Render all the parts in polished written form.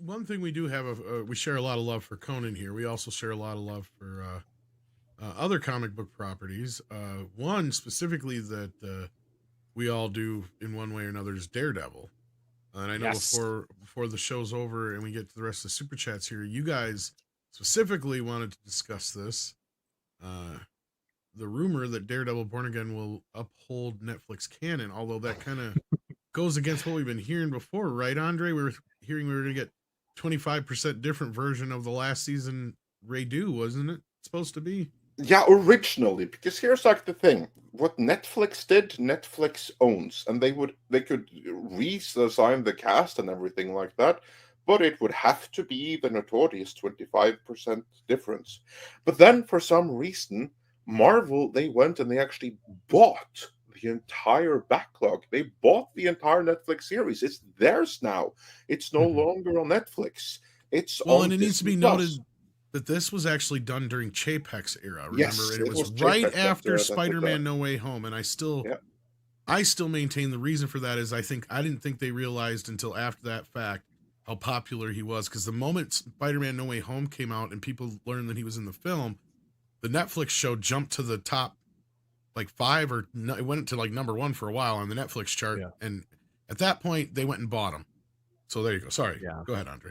one thing we do have, we share a lot of love for Conan here. We also share a lot of love for other comic book properties. One specifically that we all do in one way or another is Daredevil. And I know Yes. before the show's over and we get to the rest of the super chats here, you guys specifically wanted to discuss this. The rumor that Daredevil Born Again will uphold Netflix canon, although that kind of goes against what we've been hearing before, right, Andre? We were hearing we were going to get 25% different version of the last season redo, wasn't it supposed to be? Yeah, originally, because here's like the thing: what Netflix did, Netflix owns, and they could redesign the cast and everything like that, but it would have to be the notorious 25% difference. But then, for some reason, Marvel they went and they actually bought the entire backlog. They bought the entire Netflix series. It's theirs now. It's no longer on Netflix. It's Well, on and it needs to be Disney Plus. noted that this was actually done during Chapek's era. Remember, Yes, and it was Chapek right that, after that did Spider-Man: that. No Way Home. And I still maintain the reason for that is I didn't think they realized until after that fact how popular he was. Because the moment Spider-Man: No Way Home came out and people learned that he was in the film, the Netflix show jumped to the top like 5 or no, it went to like number 1 for a while on the Netflix chart. Yeah. And at that point, they went and bought him. So there you go. Sorry. Yeah. Go ahead, Andre.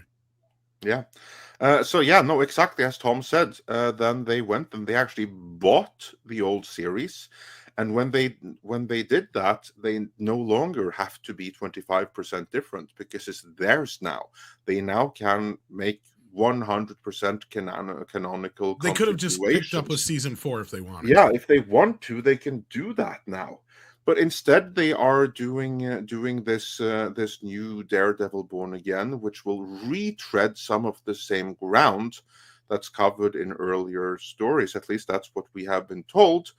Yeah. No, exactly as Tom said. Then they went and they actually bought the old series, and when they did that, they no longer have to be 25% different because it's theirs now. They now can make 100% canonical. They could have just picked up with continuations. season 4 if they wanted. Yeah, if they want to, they can do that now. But instead, they are doing this new Daredevil Born Again, which will retread some of the same ground that's covered in earlier stories. At least that's what we have been told.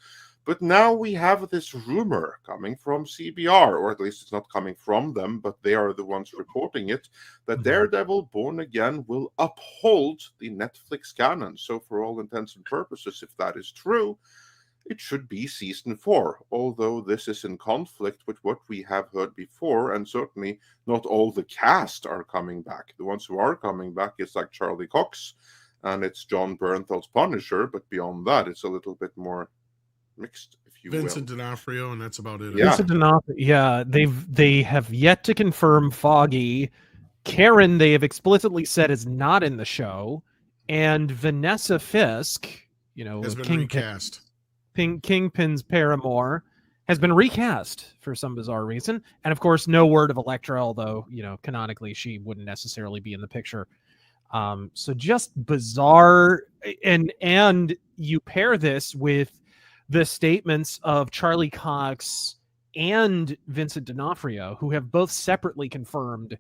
But now we have this rumor coming from CBR, or at least it's not coming from them, but they are the ones reporting it, that Daredevil Born Again will uphold the Netflix canon. So for all intents and purposes, if that is true, it should be season 4, although this is in conflict with what we have heard before, and certainly not all the cast are coming back. The ones who are coming back is like Charlie Cox, and it's John Bernthal's Punisher, but beyond that, it's a little bit more mixed, if you Vincent will. D'Onofrio, and that's about it. Yeah. Vincent D'Onofrio, yeah, they have yet to confirm Foggy. Karen, they have explicitly said is not in the show, and Vanessa Fisk, has been recast. Kingpin's paramour, has been recast for some bizarre reason. And of course, no word of Elektra, although, canonically she wouldn't necessarily be in the picture. So just bizarre. And you pair this with the statements of Charlie Cox and Vincent D'Onofrio, who have both separately confirmed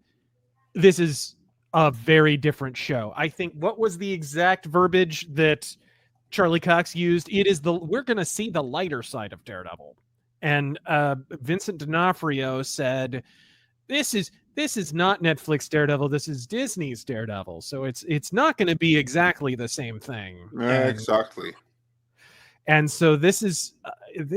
this is a very different show. I think, what was the exact verbiage that Charlie Cox used? We're going to see the lighter side of Daredevil. And Vincent D'Onofrio said, this is not Netflix Daredevil, this is Disney's Daredevil. So it's not going to be exactly the same thing. Exactly. And so this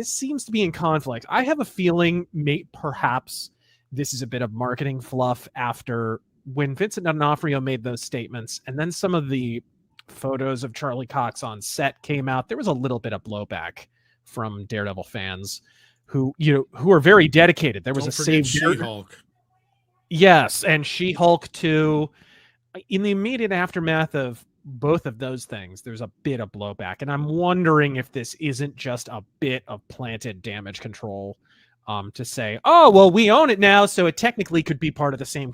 seems to be in conflict. I have a feeling perhaps this is a bit of marketing fluff after when Vincent D'Onofrio made those statements, and then some of the photos of Charlie Cox on set came out. There was a little bit of blowback from Daredevil fans who are very dedicated. There was a save She-Hulk. Yes, and She-Hulk too. In the immediate aftermath of both of those things, there's a bit of blowback, and I'm wondering if this isn't just a bit of planted damage control to say, oh, well, we own it now, so it technically could be part of the same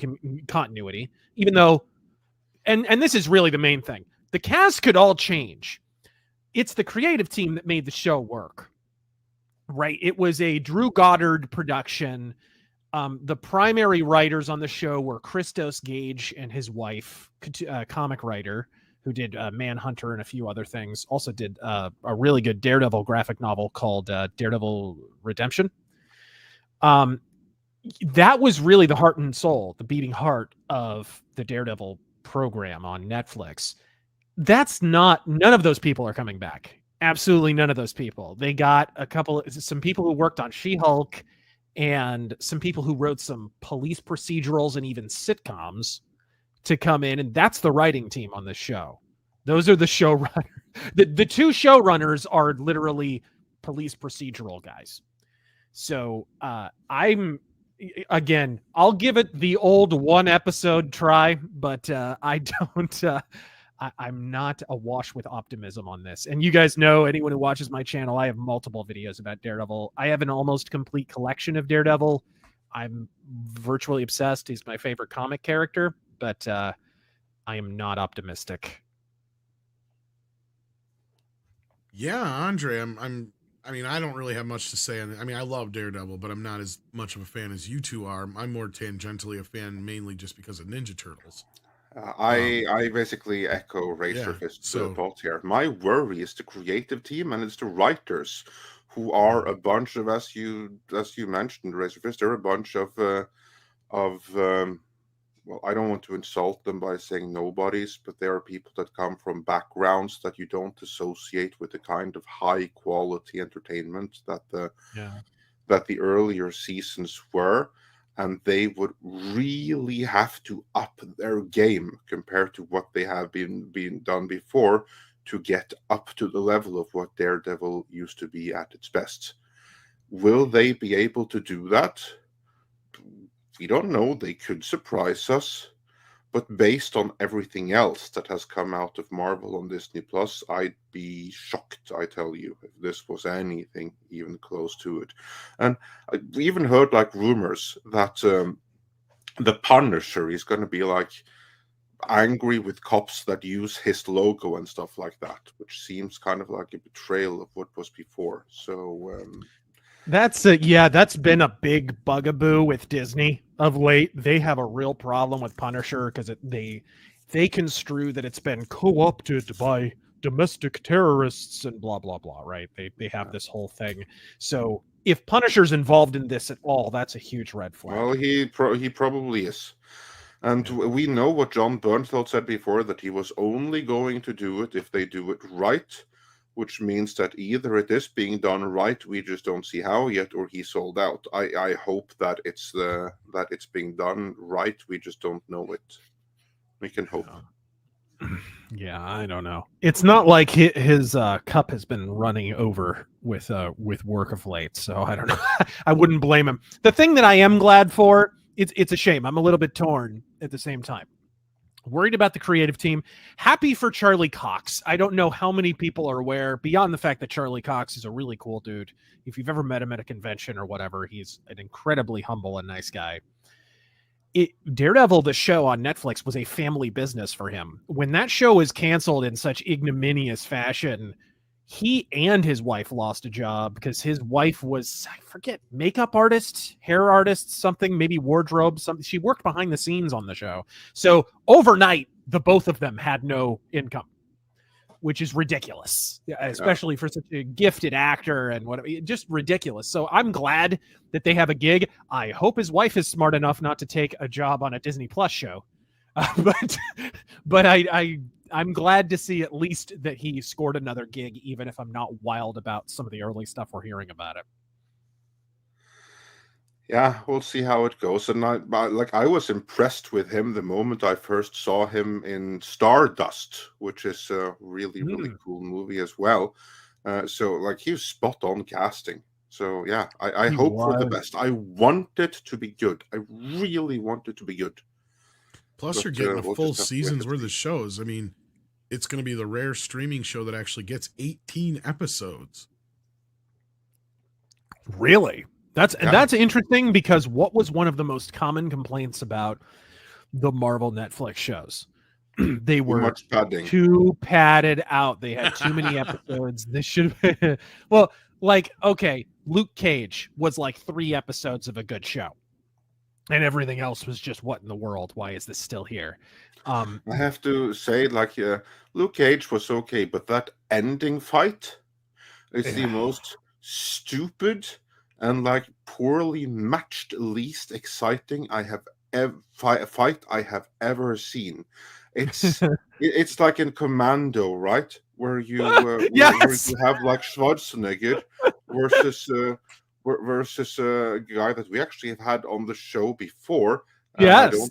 continuity, even though, and this is really the main thing, the cast could all change. It's the creative team that made the show work, right? It was a Drew Goddard production. The primary writers on the show were Christos Gage and his wife, comic writer, who did Manhunter and a few other things. Also did a really good Daredevil graphic novel called Daredevil Redemption. That was really the heart and soul, the beating heart of the Daredevil program on Netflix. None of those people are coming back. Absolutely none of those people. They got some people who worked on She-Hulk and some people who wrote some police procedurals and even sitcoms to come in, and that's the writing team on this show. Those are the showrunners. The two showrunners are literally police procedural guys. So I'll give it the old 1 episode try, but I don't. I'm not awash with optimism on this. And you guys know, anyone who watches my channel, I have multiple videos about Daredevil. I have an almost complete collection of Daredevil. I'm virtually obsessed. He's my favorite comic character, but I am not optimistic. Yeah, Andre, I mean, I don't really have much to say. I mean, I love Daredevil, but I'm not as much of a fan as you two are. I'm more tangentially a fan, mainly just because of Ninja Turtles. I basically echo Razorfist's thoughts here. My worry is the creative team, and it's the writers, who are a bunch of, as you mentioned, Razorfist. They're a bunch of well, I don't want to insult them by saying nobodies, but there are people that come from backgrounds that you don't associate with the kind of high quality entertainment that the earlier seasons were. And they would really have to up their game compared to what they have been done before to get up to the level of what Daredevil used to be at its best. Will they be able to do that? We don't know. They could surprise us. But based on everything else that has come out of Marvel on Disney Plus, I'd be shocked, I tell you, if this was anything even close to it. And I even heard like rumors that the Punisher is going to be like angry with cops that use his logo and stuff like that, which seems kind of like a betrayal of what was before. So that's been a big bugaboo with Disney of late. They have a real problem with Punisher because they construe that it's been co-opted by domestic terrorists and blah blah blah, right? They have this whole thing. So if Punisher's involved in this at all, that's a huge red flag. Well, he probably is. And we know what John Bernthal said before, that he was only going to do it if they do it right, which means that either it is being done right, we just don't see how yet, or he sold out. I hope that it's being done right. We just don't know it. We can hope. Yeah, I don't know. It's not like his cup has been running over with work of late, so I don't know. I wouldn't blame him. The thing that I am glad for, it's a shame. I'm a little bit torn at the same time. Worried about the creative team. Happy for Charlie Cox. I don't know how many people are aware, beyond the fact that Charlie Cox is a really cool dude. If you've ever met him at a convention or whatever, he's an incredibly humble and nice guy. Daredevil, the show on Netflix, was a family business for him. When that show was canceled in such ignominious fashion, he and his wife lost a job because his wife was, I forget, makeup artist, hair artist, something, maybe wardrobe, something. She worked behind the scenes on the show. So overnight, the both of them had no income, which is ridiculous, especially for such a gifted actor and whatever. Just ridiculous. So I'm glad that they have a gig. I hope his wife is smart enough not to take a job on a Disney Plus show. But I'm glad to see at least that he scored another gig, even if I'm not wild about some of the early stuff we're hearing about it. Yeah, we'll see how it goes. And I was impressed with him the moment I first saw him in Stardust, which is a really cool movie as well. So like, he was spot on casting. So yeah, I hope for the best. I want it to be good. I really want it to be good. Plus, you're getting a full season's worth of shows. I mean, it's going to be the rare streaming show that actually gets 18 episodes. Really? That's interesting, because what was one of the most common complaints about the Marvel Netflix shows? They were too padded out. They had too many episodes. This should have been, well, like, okay, Luke Cage was like 3 episodes of a good show. And everything else was just, what in the world? Why is this still here? I have to say, like, Luke Cage was okay, but that ending fight is the most stupid and like poorly matched, least exciting fight I have ever seen. It's it's like in Commando, right? Where you where you have like Schwarzenegger versus a guy that we actually have had on the show before, I Yes.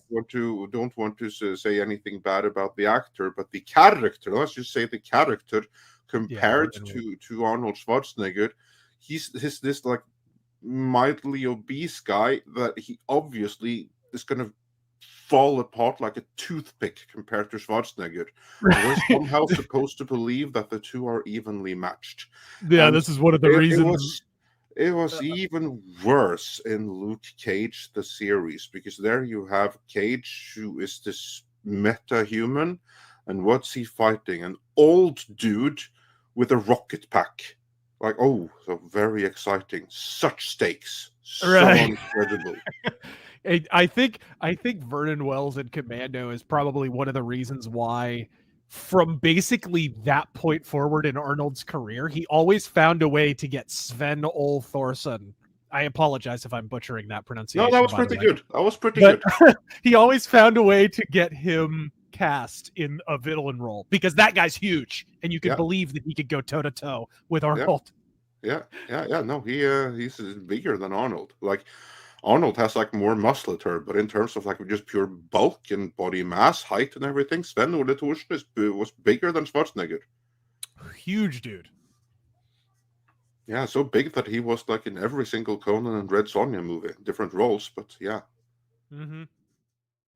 don't want to say anything bad about the actor, but the character, let's just say the character compared to Arnold Schwarzenegger, he's this like mildly obese guy that he obviously is going to fall apart like a toothpick compared to Schwarzenegger. And we're somehow supposed to believe that the two are evenly matched. Yeah, And this is one of the reasons. It was even worse in Luke Cage, the series, because there you have Cage, who is this meta-human, and what's he fighting? An old dude with a rocket pack. Like, oh, so very exciting. Such stakes. So Right. incredible. I think Vernon Wells in Commando is probably one of the reasons why, from basically that point forward in Arnold's career, he always found a way to get Sven Ole Thorson. I apologize if I'm butchering that pronunciation. No, that was pretty good. That was pretty But good. he always found a way to get him cast in a villain role because that guy's huge, and you could believe that he could go toe to toe with Arnold. Yeah. No, he's bigger than Arnold. Like, Arnold has like more musculature, but in terms of like just pure bulk and body mass, height, and everything, Sven Ole Thorsen was bigger than Schwarzenegger. Huge dude. Yeah, so big that he was like in every single Conan and Red Sonja movie, different roles, but yeah. Mm-hmm.